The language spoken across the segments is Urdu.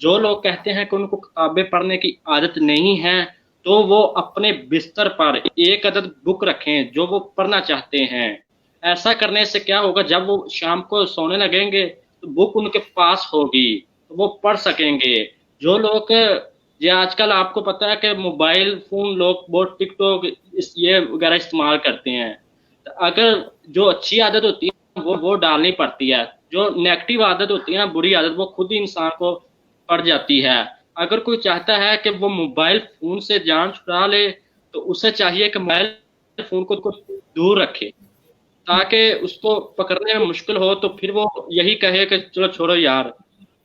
جو لوگ کہتے ہیں کہ ان کو کتابیں پڑھنے کی عادت نہیں ہے تو وہ اپنے بستر پر ایک عدد بک رکھیں جو وہ پڑھنا چاہتے ہیں. ایسا کرنے سے کیا ہوگا، جب وہ شام کو سونے لگیں گے تو بک ان کے پاس ہوگی تو وہ پڑھ سکیں گے. جو لوگ یہ آج کل آپ کو پتا ہے کہ موبائل فون لوگ بہت ٹک ٹاک یہ وغیرہ استعمال کرتے ہیں. اگر جو اچھی عادت ہوتی ہے وہ ڈالنی پڑتی ہے، جو نیگیٹو عادت ہوتی ہے نا، بری عادت، وہ خود ہی انسان کو پڑ جاتی ہے. اگر کوئی چاہتا ہے کہ وہ موبائل فون سے جان چھڑا لے تو اسے چاہیے کہ موبائل فون کو دور رکھے تاکہ اس کو پکڑنے میں مشکل ہو تو پھر وہ یہی کہے کہ چلو چھوڑو یار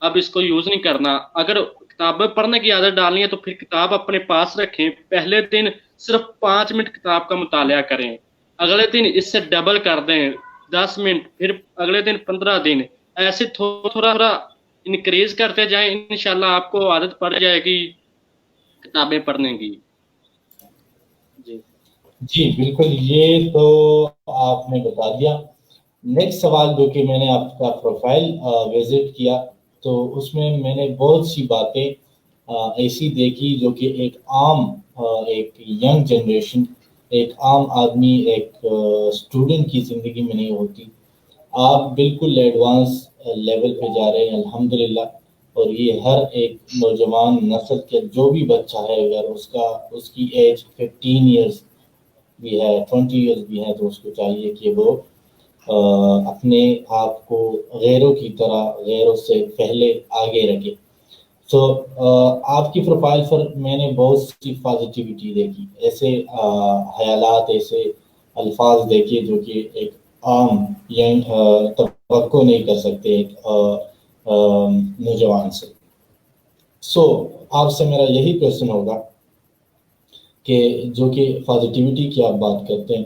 اب اس کو یوز نہیں کرنا. اگر کتابیں پڑھنے کی عادت ڈالنی ہے تو پھر کتاب اپنے پاس رکھیں. پہلے دن صرف 5 منٹ کتاب کا مطالعہ کریں، اگلے دن اس سے ڈبل کر دیں 10 منٹ، پھر اگلے دن 15 دن، ایسے تھوڑا تھوڑا انکریز کرتے جائیں. انشاءاللہ آپ کو عادت پڑ جائے گی کتابیں پڑھنے کی. جی جی بالکل، یہ تو آپ نے بتا دیا. نیکسٹ سوال جو کہ میں نے آپ کا پروفائل وزٹ کیا تو اس میں میں نے بہت سی باتیں ایسی دیکھی جو کہ ایک عام ایک ینگ جنریشن، ایک عام آدمی، ایک اسٹوڈنٹ کی زندگی میں نہیں ہوتی. آپ بالکل ایڈوانس لیول پہ جا رہے ہیں الحمدللہ. اور یہ ہر ایک نوجوان نسل کے جو بھی بچہ ہے اگر اس کی ایج 15 ایئرس بھی ہے، 20 ایئرس بھی ہے، تو اس کو چاہیے کہ وہ اپنے آپ کو غیروں کی طرح، غیروں سے پہلے آگے رکھے. تو آپ کی پروفائل پر میں نے بہت سی پازیٹیوٹی دیکھی، ایسے خیالات، ایسے الفاظ دیکھے جو کہ ایک عام ینگ توقع نہیں کر سکتے ایک نوجوان سے. سو آپ سے میرا یہی کویشچن ہوگا کہ جو کہ پازیٹیوٹی کی آپ بات کرتے ہیں،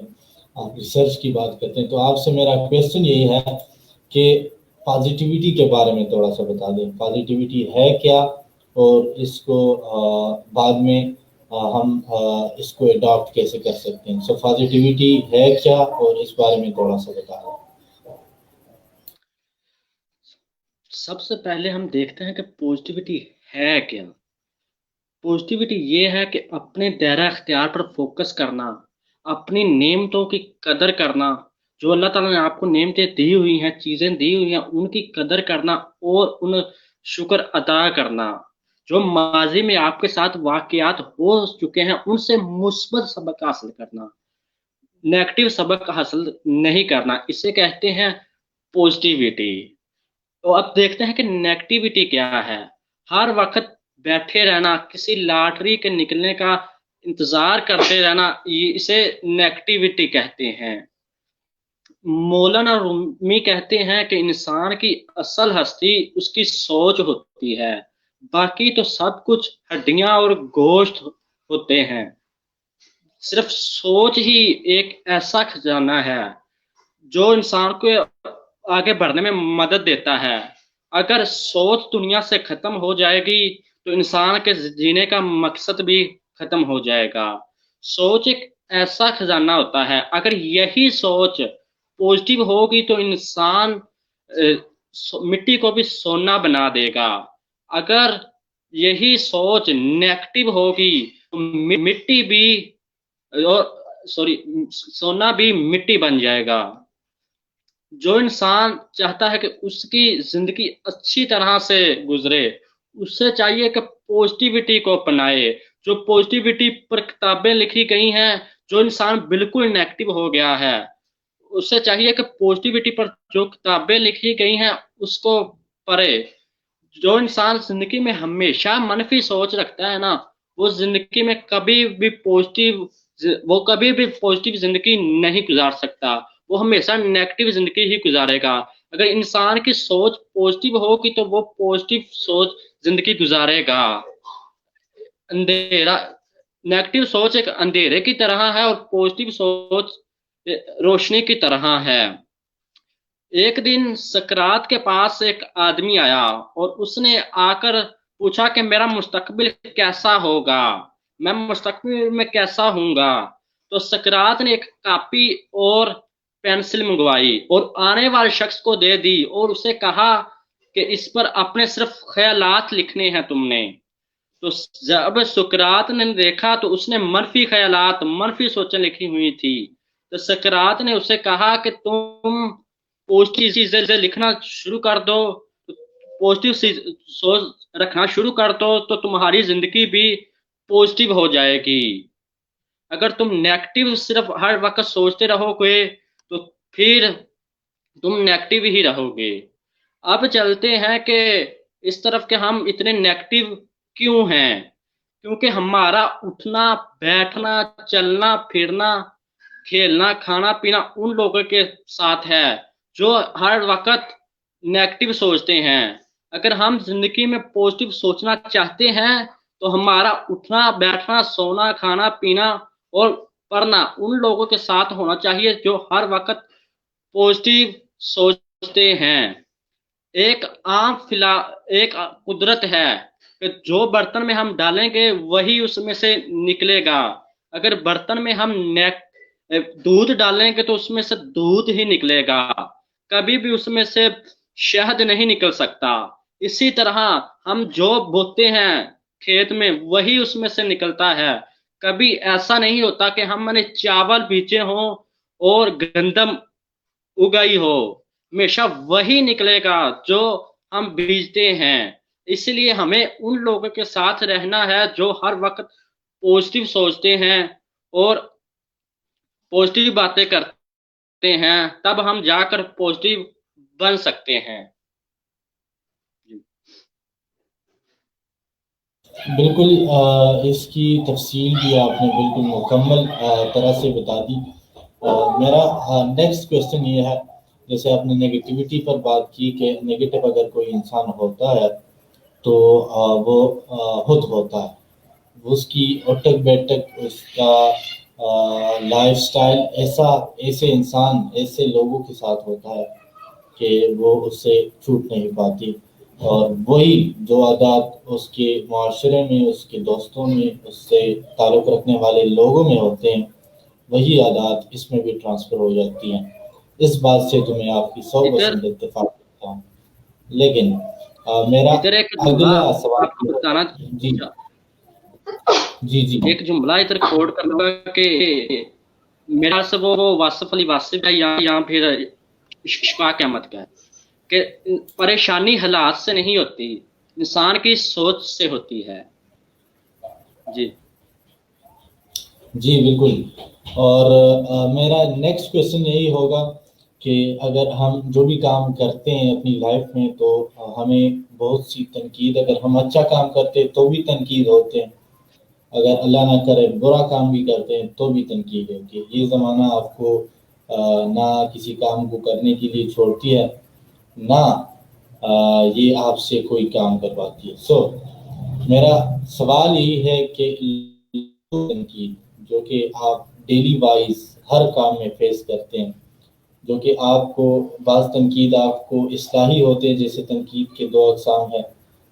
آپ ریسرچ کی بات کرتے ہیں، تو آپ سے میرا کویشچن یہی ہے کہ پازیٹیوٹی کے بارے میں تھوڑا سا بتا دیں. پازیٹیوٹی ہے کیا اور اس کو بعد میں ہم اس کو اڈاپٹ کیسے کر سکتے ہیں. سو پازیٹیوٹی ہے کیا اور اس بارے میں تھوڑا سا بتا دیں. سب سے پہلے ہم دیکھتے ہیں کہ پوزیٹیوٹی ہے کیا. پوزیٹیوٹی یہ ہے کہ اپنے دائرہ اختیار پر فوکس کرنا، اپنی نعمتوں کی قدر کرنا. جو اللہ تعالیٰ نے آپ کو نعمتیں دی ہوئی ہیں، چیزیں دی ہوئی ہیں، ان کی قدر کرنا اور ان شکر ادا کرنا. جو ماضی میں آپ کے ساتھ واقعات ہو چکے ہیں ان سے مثبت سبق حاصل کرنا، نیگیٹو سبق حاصل نہیں کرنا. اسے کہتے ہیں پوزیٹیوٹی. تو اب دیکھتے ہیں کہ نیگیٹیوٹی کیا ہے. ہر وقت بیٹھے رہنا، کسی لاٹری کے نکلنے کا انتظار کرتے رہنا، اسے نیگیٹیوٹی کہتے ہیں. مولانا رومی کہتے ہیں کہ انسان کی اصل ہستی اس کی سوچ ہوتی ہے، باقی تو سب کچھ ہڈیاں اور گوشت ہوتے ہیں. صرف سوچ ہی ایک ایسا خزانہ ہے جو انسان کو آگے بڑھنے میں مدد دیتا ہے. اگر سوچ دنیا سے ختم ہو جائے گی تو انسان کے جینے کا مقصد بھی ختم ہو جائے گا. سوچ ایک ایسا خزانہ ہوتا ہے، اگر یہی سوچ پوزیٹیو ہوگی تو انسان مٹی کو بھی سونا بنا دے گا. اگر یہی سوچ نیگیٹو ہوگی تو مٹی بھی سونا بھی مٹی بن جائے گا. جو انسان چاہتا ہے کہ اس کی زندگی اچھی طرح سے گزرے اس سے چاہیے کہ پوزیٹیوٹی کو اپنائے. جو پوزیٹیوٹی پر کتابیں لکھی گئی ہیں، جو انسان بالکل نیگیٹو ہو گیا ہے اس سے چاہیے کہ پوزیٹیوٹی پر جو کتابیں لکھی گئی ہیں اس کو پڑھے. جو انسان زندگی میں ہمیشہ منفی سوچ رکھتا ہے نا، وہ زندگی میں وہ کبھی بھی پوزیٹیو زندگی نہیں گزار سکتا، وہ ہمیشہ نیگیٹو زندگی ہی گزارے گا. اگر انسان کی سوچ پوزیٹیو ہوگی تو وہ پوزیٹیو سوچ زندگی گزارے گا. اندھیرا نیگیٹو سوچ ایک اندھیرے کی طرح ہے اور پوزیٹیو سوچ روشنی کی طرح ہے. ایک دن سقراط کے پاس ایک آدمی آیا اور اس نے آ کر پوچھا کہ میرا مستقبل کیسا ہوگا، میں مستقبل میں کیسا ہوں گا. تو سقراط نے ایک کاپی اور پینسل منگوائی اور آنے والے شخص کو دے دی اور اسے کہا کہ اس پر اپنے صرف خیالات لکھنے ہیں تم نے. تو جب سقراط نے دیکھا تو اس نے منفی خیالات، منفی سوچیں لکھی ہوئی تھی. تو سقراط نے اسے کہا کہ تم پازیٹیو چیزیں لکھنا شروع کر دو، پازیٹیو سوچ رکھنا شروع کر دو تو تمہاری زندگی بھی پازیٹیو ہو جائے گی. اگر تم نیگیٹو صرف ہر وقت سوچتے رہو گے تو پھر تم نیگیٹو ہی رہو گے. اب چلتے ہیں کہ اس طرف کہ ہم اتنے نیگیٹو کیوں ہیں. کیونکہ ہمارا اٹھنا بیٹھنا چلنا پھرنا کھیلنا کھانا پینا ان لوگوں کے ساتھ ہے جو ہر وقت نیگیٹو سوچتے ہیں. اگر ہم زندگی میں پازیٹیو سوچنا چاہتے ہیں تو ہمارا اٹھنا بیٹھنا سونا کھانا پینا اور پڑھنا ان لوگوں کے ساتھ ہونا چاہیے جو ہر وقت پازیٹیو سوچتے ہیں. ایک ایک قدرت ہے کہ جو برتن میں ہم ڈالیں گے وہی اس میں سے نکلے گا. اگر برتن میں ہم دودھ ڈالیں گے تو اس میں سے دودھ ہی نکلے گا، کبھی بھی اس میں سے شہد نہیں نکل سکتا. اسی طرح ہم جو بوتے ہیں کھیت میں وہی اس میں سے نکلتا ہے. کبھی ایسا نہیں ہوتا کہ ہم نے چاول بیچے ہوں اور گندم اگائی ہو، ہمیشہ وہی نکلے گا جو ہم بیجتے ہیں. اس لیے ہمیں ان لوگوں کے ساتھ رہنا ہے جو ہر وقت پازیٹیو سوچتے ہیں اور پازیٹیو باتیں کرتے ہیں، تب ہم جا کر پازیٹیو بن سکتے ہیں. بالکل اس کی تفصیل بھی آپ نے بالکل مکمل طرح سے بتا دی. میرا نیکسٹ کویسچن یہ ہے، جیسے آپ نے نگیٹیوٹی پر بات کی کہ نگیٹو اگر کوئی انسان ہوتا ہے تو وہ خود ہوتا ہے، اس کی اٹھک بیٹھک اس کا لائف سٹائل ایسے انسان ایسے لوگوں کے ساتھ ہوتا ہے کہ وہ اس سے چھوٹ نہیں پاتی، اور وہی جو عادات اس کے معاشرے میں اس کے دوستوں میں اس سے تعلق رکھنے والے لوگوں میں ہوتے ہیں وہی عادات اس میں بھی ٹرانسفر ہو جاتی ہیں. اس بات سے تو میں آپ کی 100% اتفاق کرتا ہوں. لیکن میرا ادھر ایک جملہ اگلا سوال آپ کو بتانا، جی جی ایک جملہ ادھر کوٹ کر لوں گا کہ میرا سے وہ واصف علی واصف ہے یہاں پھر اشفاق احمد کا ہے کہ پریشانی حالات سے نہیں ہوتی، انسان کی سوچ سے ہوتی ہے. جی بالکل. اور میرا نیکسٹ کویسچن یہی ہوگا کہ اگر ہم جو بھی کام کرتے ہیں اپنی لائف میں تو ہمیں بہت سی تنقید، اگر ہم اچھا کام کرتے تو بھی تنقید ہوتے ہیں، اگر اللہ نہ کرے برا کام بھی کرتے ہیں تو بھی تنقید ہوتی ہے. یہ زمانہ آپ کو نہ کسی کام کو کرنے کے لیے چھوڑتی ہے نہ یہ آپ سے کوئی کام کرواتی ہے. سو میرا سوال یہی ہے کہ تنقید جو کہ آپ ڈیلی وائز ہر کام میں فیس کرتے ہیں، جو کہ آپ کو بعض تنقید آپ کو اصلاحی ہوتے ہیں، جیسے تنقید کے 2 اقسام ہیں،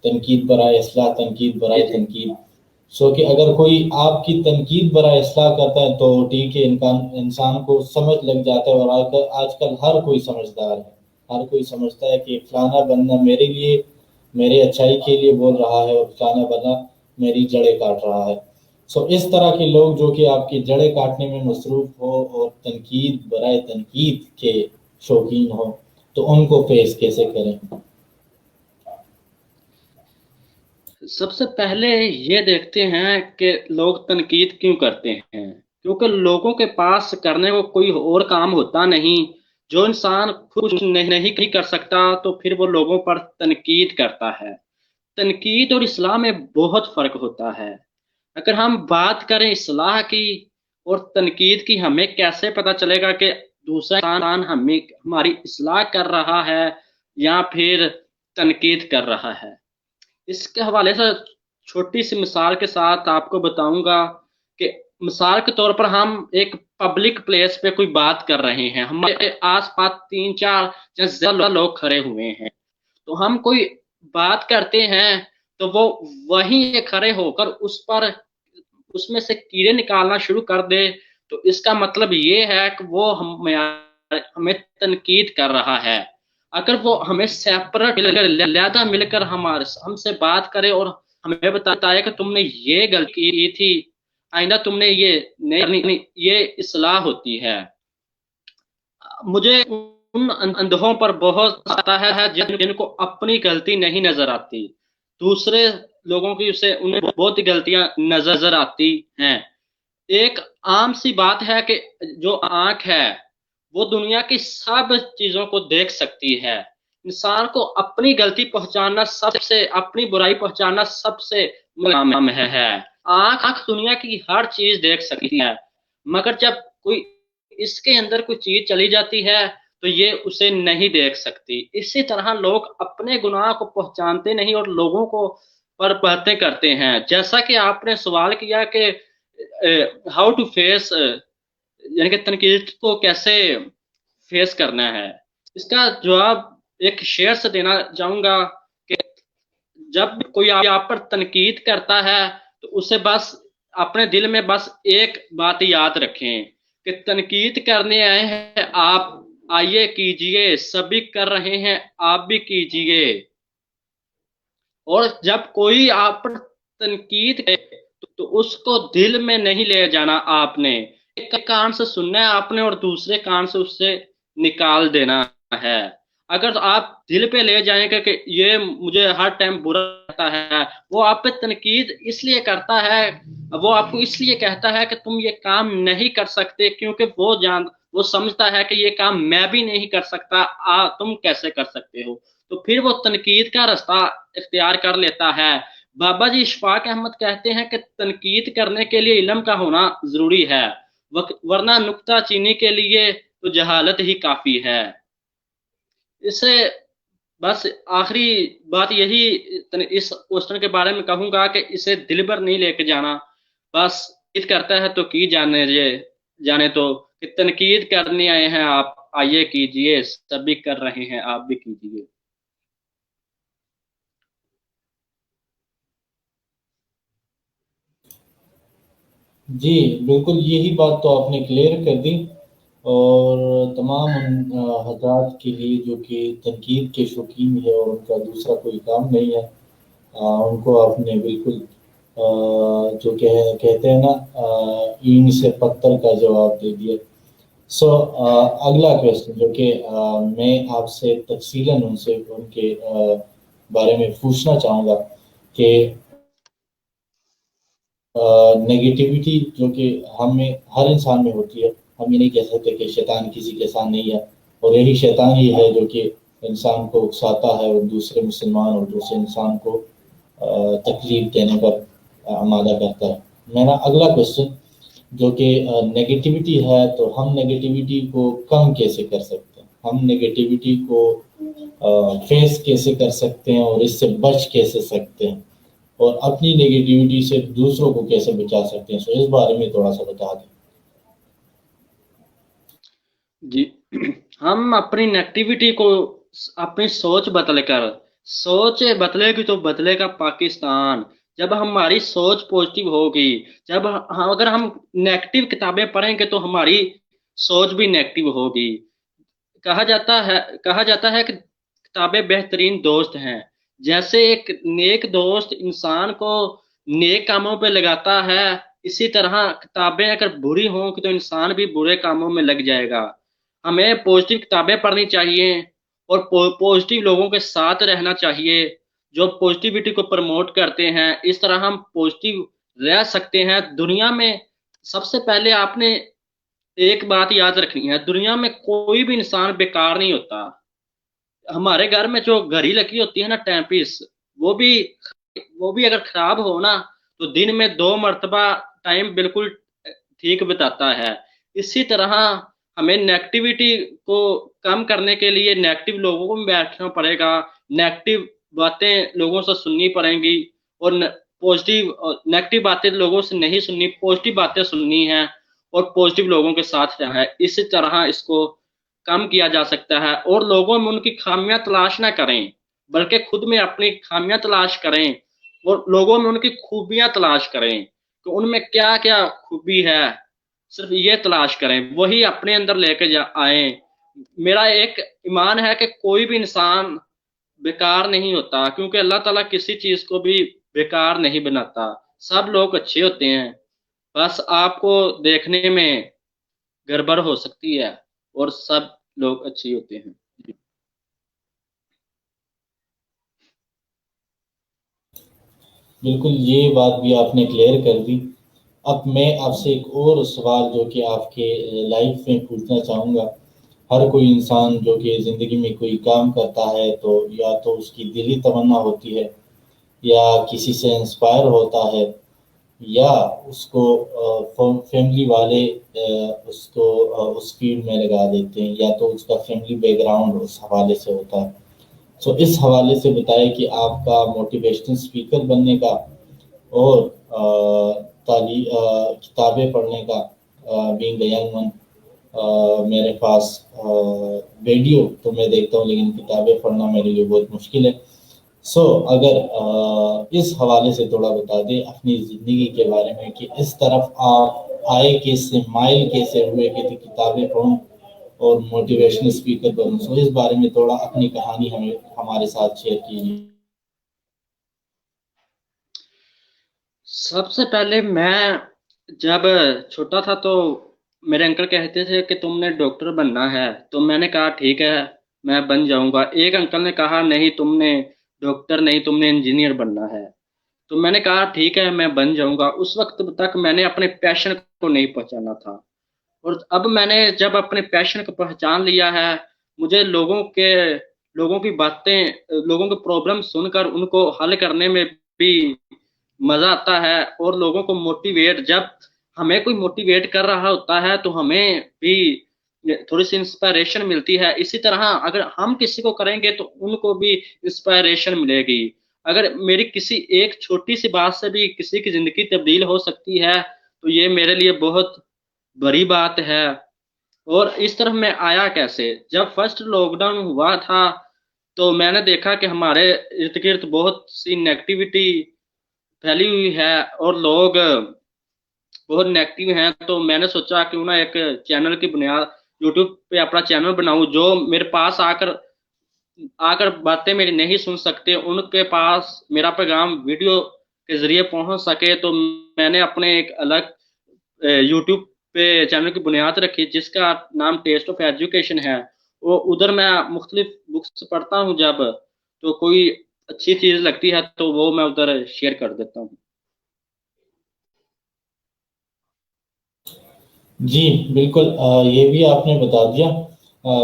تنقید برائے اصلاح، تنقید برائے تنقید. سو کہ اگر کوئی آپ کی تنقید برائے اصلاح کرتا ہے تو ٹھیک ہے، انسان کو سمجھ لگ جاتا ہے. اور آج کل ہر کوئی سمجھدار ہے، ہر کوئی سمجھتا ہے کہ فلانا بندہ میرے لیے میرے اچھائی کے لیے بول رہا ہے اور فلانا بندہ میری جڑیں کاٹ رہا ہے. سو اس طرح کے لوگ جو کہ آپ کی جڑیں کاٹنے میں مصروف ہو اور تنقید برائے تنقید کے شوقین ہو تو ان کو فیس کیسے کریں؟ سب سے پہلے یہ دیکھتے ہیں کہ لوگ تنقید کیوں کرتے ہیں. کیونکہ لوگوں کے پاس کرنے کو کوئی اور کام ہوتا نہیں. جو انسان خود نہیں کر سکتا تو پھر وہ لوگوں پر تنقید کرتا ہے. تنقید اور اصلاح میں بہت فرق ہوتا ہے. اگر ہم بات کریں اصلاح کی اور تنقید کی، ہمیں کیسے پتہ چلے گا کہ دوسرا انسان ہماری اصلاح کر رہا ہے یا پھر تنقید کر رہا ہے؟ اس کے حوالے سے چھوٹی سی مثال کے ساتھ آپ کو بتاؤں گا کہ مثال کے طور پر ہم ایک پبلک پلیس پہ کوئی بات کر رہے ہیں، ہمارے آس پاس 3-4 یا زیادہ لوگ کھڑے ہوئے ہیں، تو ہم کوئی بات کرتے ہیں تو وہ وہیں کھڑے ہو کر اس میں سے کیڑے نکالنا شروع کر دے تو اس کا مطلب یہ ہے کہ وہ ہمیں تنقید کر رہا ہے. اگر وہ ہمیں سیپریٹ مل کر علیحدہ مل کر ہم سے بات کرے اور ہمیں بتائے کہ تم نے یہ غلطی کی تھی، آئندہ تم نے یہ نہیں کرنی، یہ اصلاح ہوتی ہے۔ مجھے ان اندھوں پر بہت آتا ہے جن کو اپنی غلطی نہیں نظر آتی، دوسرے لوگوں کی انہیں بہت غلطیاں نظر آتی ہیں۔ ایک عام سی بات ہے کہ جو آنکھ ہے وہ دنیا کی سب چیزوں کو دیکھ سکتی ہے۔ انسان کو اپنی غلطی پہچاننا اپنی برائی پہچاننا سب سے مقام ہے۔ آنکھ دنیا کی ہر چیز دیکھ سکتی ہے، مگر جب کوئی اس کے اندر کوئی چیز چلی جاتی ہے تو یہ اسے نہیں دیکھ سکتی۔ اسی طرح لوگ اپنے گناہ کو پہچانتے نہیں اور لوگوں کو پر باتیں کرتے ہیں۔ جیسا کہ آپ نے سوال کیا کہ ہاؤ ٹو فیس، یعنی کہ تنقید کو کیسے فیس کرنا ہے، اس کا جواب ایک شعر سے دینا چاہوں گا کہ جب کوئی آپ پر تنقید کرتا ہے تو اسے بس اپنے دل میں بس ایک بات یاد رکھیں کہ تنقید کرنے آئے ہیں آپ، آئیے کیجئے، سبھی کر رہے ہیں آپ بھی کیجئے۔ اور جب کوئی آپ پر تنقید کرے تو اس کو دل میں نہیں لے جانا، آپ نے ایک کان سے سننا ہے آپ نے اور دوسرے کان سے اس سے نکال دینا ہے۔ اگر آپ دل پہ لے جائیں گے کہ یہ مجھے ہر ٹائم برا لگتا ہے، وہ آپ پہ تنقید اس لیے کرتا ہے، وہ آپ کو اس لیے کہتا ہے کہ تم یہ کام نہیں کر سکتے، کیونکہ وہ سمجھتا ہے کہ یہ کام میں بھی نہیں کر سکتا، تم کیسے کر سکتے ہو، تو پھر وہ تنقید کا راستہ اختیار کر لیتا ہے۔ بابا جی اشفاق احمد کہتے ہیں کہ تنقید کرنے کے لیے علم کا ہونا ضروری ہے، ورنہ نکتہ چینی کے لیے تو جہالت ہی کافی ہے۔ اس سے بس آخری بات یہی اس کوسچن کے بارے میں کہوں گا کہ اسے دل پر نہیں لے کے جانا، بس تنقید کرتا ہے تو کی جانے تو کہ تنقید کرنے آئے ہیں آپ، آئیے کیجئے، سبھی کر رہے ہیں آپ بھی کیجئے۔ جی بالکل، یہی بات تو آپ نے کلیئر کر دی، اور تمام ان حضرات کے لیے جو کہ تنقید کے شوقین ہے اور ان کا دوسرا کوئی کام نہیں ہے، ان کو آپ نے بالکل جو کہتے ہیں نا اینٹ سے پتھر کا جواب دے دیا۔ سو اگلا کویشچن جو کہ میں آپ سے تفصیلاً ان کے بارے میں پوچھنا چاہوں گا کہ نگیٹیوٹی جو کہ ہر انسان میں ہوتی ہے، ہم یہ نہیں کہہ سکتے کہ شیطان کسی کے ساتھ نہیں ہے، اور یہی شیطان ہی ہے جو کہ انسان کو اکساتا ہے اور دوسرے مسلمان اور دوسرے انسان کو تکلیف دینے پر آمادہ کرتا ہے۔ میرا اگلا کویشچن جو کہ نگیٹیوٹی ہے، تو ہم نگیٹیوٹی کو کم کیسے کر سکتے ہیں، ہم نگیٹیوٹی کو فیس کیسے کر سکتے ہیں اور اس سے بچ کیسے سکتے ہیں، اور اپنی نگیٹیوٹی سے دوسروں کو کیسے بچا سکتے ہیں، سو اس بارے میں تھوڑا سا بتا دیں۔ جی، ہم اپنی نیگیٹیوٹی کو اپنی سوچ بدلے گی تو بدلے گا پاکستان۔ جب ہماری سوچ پوزیٹیو ہوگی، اگر ہم نیگیٹیو کتابیں پڑھیں گے تو ہماری سوچ بھی نیگیٹیو ہوگی۔ کہا جاتا ہے کہ کتابیں بہترین دوست ہیں۔ جیسے ایک نیک دوست انسان کو نیک کاموں پہ لگاتا ہے، اسی طرح کتابیں اگر بری ہوں تو انسان بھی برے کاموں میں لگ جائے گا۔ ہمیں پوزیٹیو کتابیں پڑھنی چاہیے اور پوزیٹیو لوگوں کے ساتھ رہنا چاہیے جو پوزیٹیوٹی کو پروموٹ کرتے ہیں۔ اس طرح ہم پوزیٹیو رہ سکتے ہیں۔ دنیا میں سب سے پہلے آپ نے ایک بات یاد رکھنی ہے، دنیا میں کوئی بھی انسان بیکار نہیں ہوتا۔ ہمارے گھر میں جو گھڑی لگی ہوتی ہے نا ٹائم پیس، وہ بھی اگر خراب ہو نا تو دن میں 2 مرتبہ ٹائم بالکل ٹھیک بتاتا ہے۔ اسی طرح ہمیں نیگیٹیوٹی کو کم کرنے کے لیے نیگیٹو لوگوں میں بیٹھنا پڑے گا، نیگیٹو باتیں لوگوں سے سننی پڑیں گی، اور نیگیٹو باتیں لوگوں سے نہیں سننی، پوزیٹیو باتیں سننی ہیں اور پوزیٹیو لوگوں کے ساتھ رہنا ہے۔ اسی طرح اس کو کم کیا جا سکتا ہے، اور لوگوں میں ان کی خامیاں تلاش نہ کریں بلکہ خود میں اپنی خامیاں تلاش کریں اور لوگوں میں ان کی خوبیاں تلاش کریں کہ ان میں کیا کیا خوبی ہے، صرف یہ تلاش کریں، وہی اپنے اندر لے کے آئیں میرا ایک ایمان ہے کہ کوئی بھی انسان بیکار نہیں ہوتا، کیونکہ اللہ تعالیٰ کسی چیز کو بھی بیکار نہیں بناتا، سب لوگ اچھے ہوتے ہیں، بس آپ کو دیکھنے میں گڑبڑ ہو سکتی ہے، اور سب لوگ اچھے ہوتے ہیں۔ بالکل، یہ بات بھی آپ نے کلیئر کر دی۔ اب میں آپ سے ایک اور سوال جو کہ آپ کے لائف میں پوچھنا چاہوں گا۔ ہر کوئی انسان جو کہ زندگی میں کوئی کام کرتا ہے تو یا تو اس کی دلی تمنا ہوتی ہے، یا کسی سے انسپائر ہوتا ہے، یا اس کو فیملی والے اس کو اس فیلڈ میں لگا دیتے ہیں، یا تو اس کا فیملی بیک گراؤنڈ اس حوالے سے ہوتا ہے۔ سو اس حوالے سے بتائیں کہ آپ کا موٹیویشنل اسپیکر بننے کا اور کتابیں پڑھنے کا، بینگ اے ینگ ون، میرے پاس ویڈیو تو میں دیکھتا ہوں لیکن کتابیں پڑھنا میرے لیے بہت مشکل ہے۔ سو اگر اس حوالے سے تھوڑا بتا دیں اپنی زندگی کے بارے میں کہ اس طرف آپ آئے کیسے، مائل کیسے ہوئے کہ کتابیں پڑھوں اور موٹیویشنل اسپیکر بنوں۔ سو اس بارے میں تھوڑا اپنی کہانی ہمارے ساتھ شیئر کیجیے۔ سب سے پہلے میں جب چھوٹا تھا تو میرے انکل کہتے تھے کہ تم نے ڈاکٹر بننا ہے، تو میں نے کہا ٹھیک ہے میں بن جاؤں گا۔ ایک انکل نے کہا نہیں تم نے ڈاکٹر نہیں، تم نے انجینئر بننا ہے، تو میں نے کہا ٹھیک ہے میں بن جاؤں گا۔ اس وقت تک میں نے اپنے پیشن کو نہیں پہچانا تھا، اور اب میں نے جب اپنے پیشن کو پہچان لیا ہے، مجھے لوگوں کی باتیں، لوگوں کے پرابلم سن کر ان کو حل کرنے میں بھی مزہ آتا ہے، اور لوگوں کو موٹیویٹ، جب ہمیں کوئی موٹیویٹ کر رہا ہوتا ہے تو ہمیں بھی تھوڑی سی انسپائریشن ملتی ہے۔ اسی طرح اگر ہم کسی کو کریں گے تو ان کو بھی انسپائریشن ملے گی۔ اگر میری کسی ایک چھوٹی سی بات سے بھی کسی کی زندگی تبدیل ہو سکتی ہے تو یہ میرے لیے بہت بڑی بات ہے۔ اور اس طرف میں آیا کیسے، جب فرسٹ لاک ڈاؤن ہوا تھا تو میں نے دیکھا کہ ہمارے ارد گرد بہت سی نیگیٹیوٹی پھیلی ہوئی ہے اور لوگ بہت نیگیٹو ہیں، تو میں نے سوچا کیوں نہ ایک چینل کی بنیاد یوٹیوب پہ اپنا چینل بناؤں، جو میرے پاس آ کر باتیں میری نہیں سن سکتے ان کے پاس میرا پیغام ویڈیو کے ذریعے پہنچ سکے۔ تو میں نے اپنے ایک الگ یوٹیوب پہ چینل کی بنیاد رکھی جس کا نام ٹیسٹ آف ایجوکیشن ہے۔ وہ ادھر میں مختلف بکس پڑھتا ہوں، جب تو کوئی اچھی چیز لگتی ہے تو وہ میں ادھر شیئر کر دیتا ہوں۔ جی بالکل، یہ بھی آپ نے بتا دیا،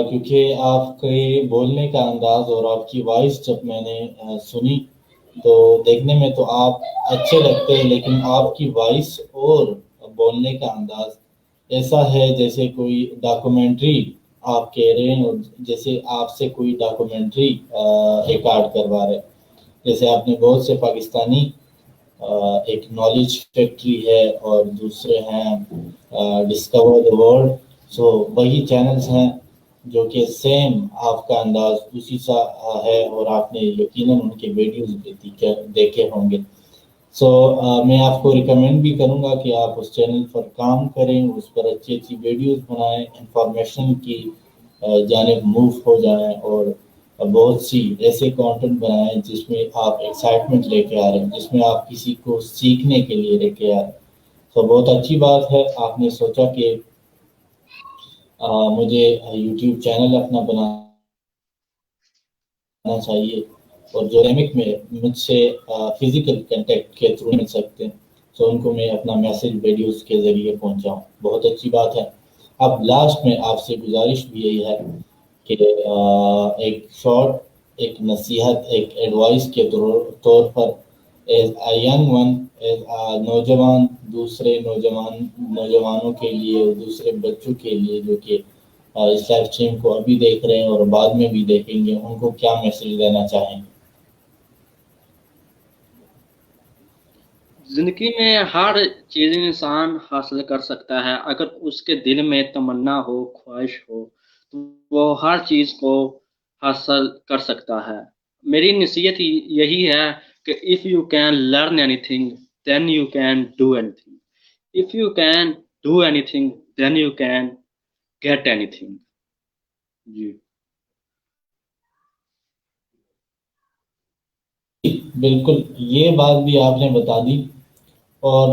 کیونکہ آپ کے بولنے کا انداز اور آپ کی وائس جب میں نے سنی تو دیکھنے میں تو آپ اچھے لگتے ہیں، لیکن آپ کی وائس اور بولنے کا انداز ایسا ہے جیسے کوئی ڈاکومنٹری آپ کہہ رہے ہیں، اور جیسے آپ سے کوئی ڈاکومنٹری ریکارڈ کروا رہے، جیسے آپ نے بہت سے پاکستانی ایک نالج فیکٹری ہے اور دوسرے ہیں ڈسکور دا ورلڈ، سو وہی چینلز ہیں جو کہ سیم آپ کا انداز اسی سا ہے، اور آپ نے یقیناً ان کے ویڈیوز دیکھے ہوں گے۔ سو میں آپ کو ریکمینڈ بھی کروں گا کہ آپ اس چینل پر کام کریں، اس پر اچھی اچھی ویڈیوز بنائیں، انفارمیشن کی جانب موو ہو جائیں، اور بہت سی ایسے کانٹینٹ بنائیں جس میں آپ ایکسائٹمنٹ لے کے آ رہے ہیں، جس میں آپ کسی کو سیکھنے کے لیے لے کے آ رہے ہیں۔ تو بہت اچھی بات ہے آپ نے سوچا کہ مجھے یوٹیوب چینل اپنا بنانا چاہیے، اور جو ڈائنمک میں مجھ سے فزیکل کنٹیکٹ کے تھرو مل سکتے ہیں، تو ان کو میں اپنا میسج ویڈیوز کے ذریعے پہنچاؤں، بہت اچھی بات ہے۔ اب لاسٹ میں آپ سے گزارش بھی یہی ہے کہ ایک شارٹ، ایک نصیحت، ایک ایڈوائس کے طور پر as a young one, as a نوجوان، دوسرے نوجوانوں کے لیے اور دوسرے بچوں کے لیے جو کہ اس لائف اسٹریم کو ابھی دیکھ رہے ہیں اور بعد میں بھی دیکھیں گے، ان کو کیا میسج دینا چاہیں؟ زندگی میں ہر چیز انسان حاصل کر سکتا ہے اگر اس کے دل میں تمنا ہو، خواہش ہو، تو وہ ہر چیز کو حاصل کر سکتا ہے۔ میری نصیحت یہی ہے کہ if you can learn anything then you can do anything, if you can do anything then you can get anything۔ جی بالکل، یہ بات بھی آپ نے بتا دی۔ اور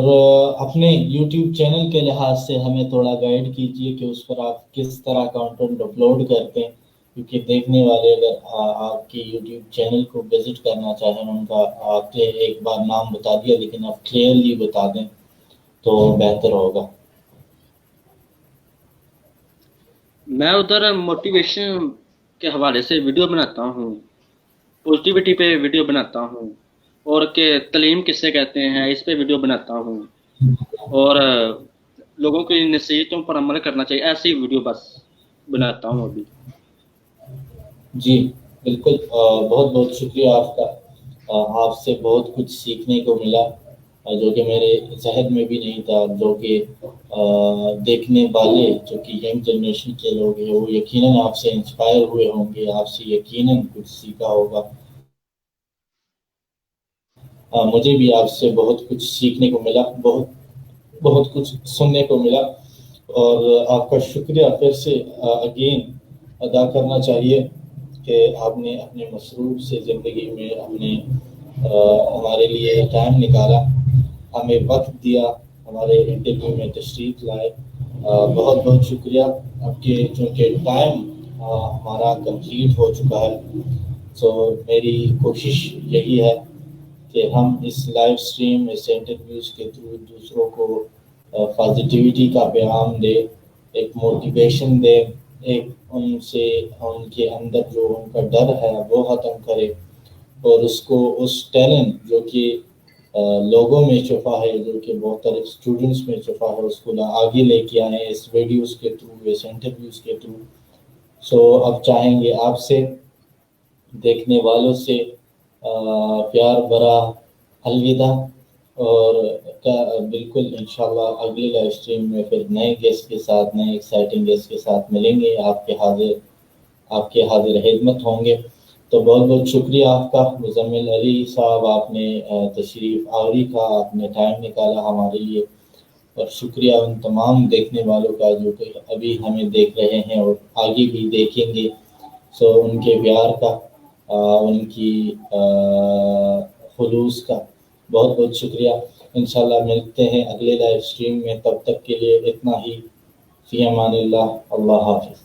اپنے یوٹیوب چینل کے لحاظ سے ہمیں تھوڑا گائیڈ کیجیے کہ اس پر آپ کس طرح کانٹینٹ اپلوڈ کرتے ہیں، کیونکہ دیکھنے والے اگر آپ کی یوٹیوب چینل کو وزٹ کرنا چاہیں، ان کا آپ نے ایک بار نام بتا دیا لیکن آپ کلیئرلی بتا دیں تو بہتر ہوگا۔ میں ادھر موٹیویشن کے حوالے سے ویڈیو بناتا ہوں، پوزیٹیوٹی پہ ویڈیو بناتا ہوں، اور کہ تعلیم کس سے کہتے ہیں اس پہ ویڈیو بناتا ہوں، اور لوگوں کی نصیحتوں پر عمل کرنا چاہیے، ایسی ویڈیو بس بناتا ہوں ابھی۔ جی بالکل، بہت بہت شکریہ آپ کا۔ آپ سے بہت کچھ سیکھنے کو ملا جو کہ میرے ذہن میں بھی نہیں تھا، جو کہ دیکھنے والے جو کہ ینگ جنریشن کے لوگ ہیں وہ یقیناً آپ سے انسپائر ہوئے ہوں گے، آپ سے یقیناً کچھ سیکھا ہوگا۔ مجھے بھی آپ سے بہت کچھ سیکھنے کو ملا، بہت کچھ سننے کو ملا، اور آپ کا شکریہ پھر سے اگین ادا کرنا چاہیے کہ آپ نے اپنے مصروف سے زندگی میں ہمارے لیے ٹائم نکالا، ہمیں وقت دیا، ہمارے انٹرویو میں تشریف لائے۔ بہت بہت شکریہ آپ کے، چونکہ ٹائم ہمارا کمپلیٹ ہو چکا ہے، سو میری کوشش یہی ہے کہ ہم اس لائیو سٹریم، اس انٹرویوز کے تھرو دوسروں کو پازیٹیوٹی کا پیغام دے، ایک موٹیویشن دے، ایک ان سے ان کے اندر جو ان کا ڈر ہے وہ ختم کرے، اور اس کو اس ٹیلنٹ جو کہ لوگوں میں چھپا ہے، جو کہ مختلف اسٹوڈنٹس میں چھپا ہے، اس کو آگے لے کے آئیں اس ویڈیوز کے تھرو، اس انٹرویوز کے تھرو۔ سو اب چاہیں گے آپ سے، دیکھنے والوں سے پیار بھرا الوداع، اور بالکل انشاءاللہ اگلی لائیو اسٹریم میں پھر نئے گیسٹ کے ساتھ، نئے ایکسائٹنگ گیسٹ کے ساتھ ملیں گے، آپ کے حاضر خدمت ہوں گے۔ تو بہت بہت شکریہ آپ کا مزمل علی صاحب، آپ نے تشریف آوری کا، آپ نے ٹائم نکالا ہمارے لیے، اور شکریہ ان تمام دیکھنے والوں کا جو کہ ابھی ہمیں دیکھ رہے ہیں اور آگے بھی دیکھیں گے۔ سو ان کے پیار کا، ان کی خلوص کا بہت بہت شکریہ۔ انشاءاللہ ملتے ہیں اگلے لائیو اسٹریم میں، تب تک کے لیے اتنا ہی، فی امان اللہ، اللہ حافظ۔